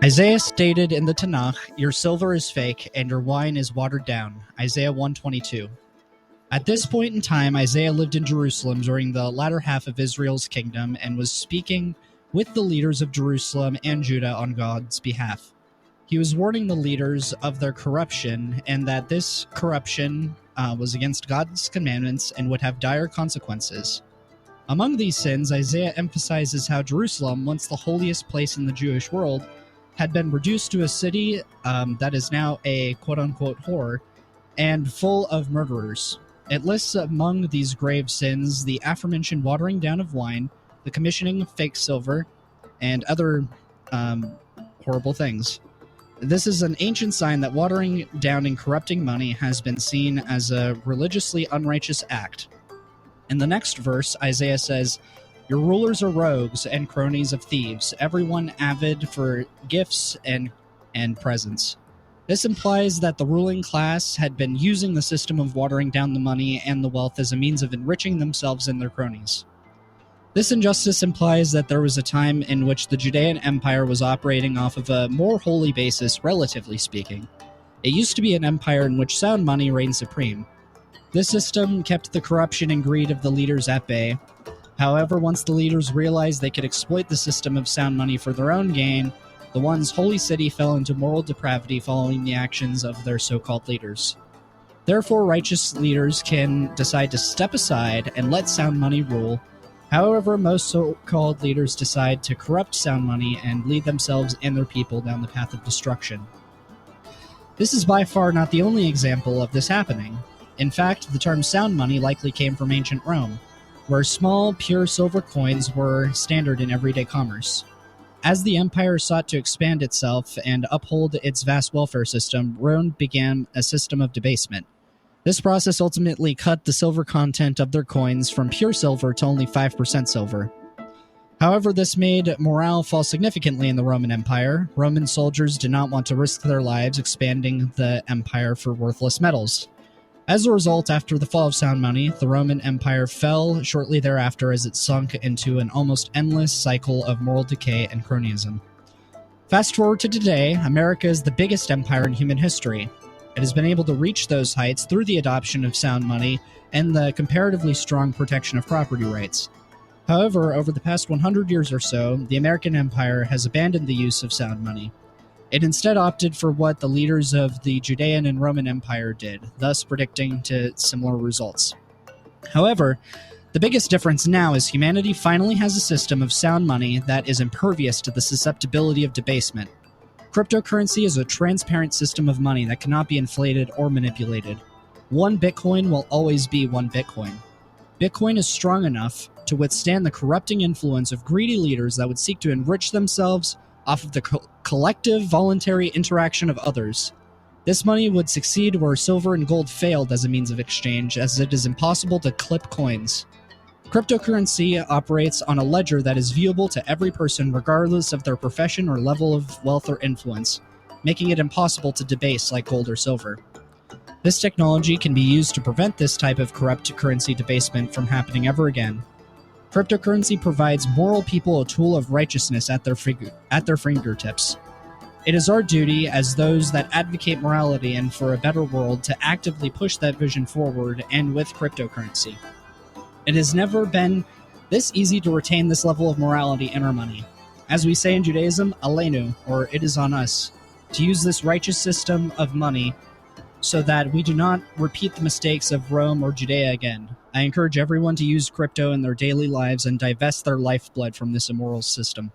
Isaiah stated in the Tanakh, "Your silver is fake and your wine is watered down." Isaiah 1:22. At this point in time, Isaiah lived in Jerusalem during the latter half of Israel's kingdom and was speaking with the leaders of Jerusalem and Judah on God's behalf. He was warning the leaders of their corruption and that this corruption was against God's commandments and would have dire consequences. Among these sins, Isaiah emphasizes how Jerusalem, once the holiest place in the Jewish world, had been reduced to a city that is now a quote-unquote whore and full of murderers. It lists among these grave sins the aforementioned watering down of wine, the commissioning of fake silver, and other horrible things. This is an ancient sign that watering down and corrupting money has been seen as a religiously unrighteous act. In the next verse, Isaiah says, "Your rulers are rogues and cronies of thieves, everyone avid for gifts and presents." This implies that the ruling class had been using the system of watering down the money and the wealth as a means of enriching themselves and their cronies. This injustice implies that there was a time in which the Judean Empire was operating off of a more holy basis, relatively speaking. It used to be an empire in which sound money reigned supreme. This system kept the corruption and greed of the leaders at bay. However, once the leaders realized they could exploit the system of sound money for their own gain, the once holy city fell into moral depravity following the actions of their so-called leaders. Therefore, righteous leaders can decide to step aside and let sound money rule. However, most so-called leaders decide to corrupt sound money and lead themselves and their people down the path of destruction. This is by far not the only example of this happening. In fact, the term sound money likely came from ancient Rome, where small, pure silver coins were standard in everyday commerce. As the empire sought to expand itself and uphold its vast welfare system, Rome began a system of debasement. This process ultimately cut the silver content of their coins from pure silver to only 5% silver. However, this made morale fall significantly in the Roman Empire. Roman soldiers did not want to risk their lives expanding the empire for worthless metals. As a result, after the fall of sound money, the Roman Empire fell shortly thereafter as it sunk into an almost endless cycle of moral decay and cronyism. Fast forward to today, America is the biggest empire in human history. It has been able to reach those heights through the adoption of sound money and the comparatively strong protection of property rights. However, over the past 100 years or so, the American Empire has abandoned the use of sound money. It instead opted for what the leaders of the Judean and Roman Empire did, thus predicting to similar results. However, the biggest difference now is humanity finally has a system of sound money that is impervious to the susceptibility of debasement. Cryptocurrency is a transparent system of money that cannot be inflated or manipulated. One Bitcoin will always be one Bitcoin. Bitcoin is strong enough to withstand the corrupting influence of greedy leaders that would seek to enrich themselves off of the collective, voluntary interaction of others. This money would succeed where silver and gold failed as a means of exchange, as it is impossible to clip coins. Cryptocurrency operates on a ledger that is viewable to every person regardless of their profession or level of wealth or influence, making it impossible to debase like gold or silver. This technology can be used to prevent this type of corrupt currency debasement from happening ever again. Cryptocurrency provides moral people a tool of righteousness at their fingertips. It is our duty as those that advocate morality and for a better world to actively push that vision forward, and with cryptocurrency. It has never been this easy to retain this level of morality in our money. As we say in Judaism, aleinu, or it is on us, to use this righteous system of money so that we do not repeat the mistakes of Rome or Judea again. I encourage everyone to use crypto in their daily lives and divest their lifeblood from this immoral system.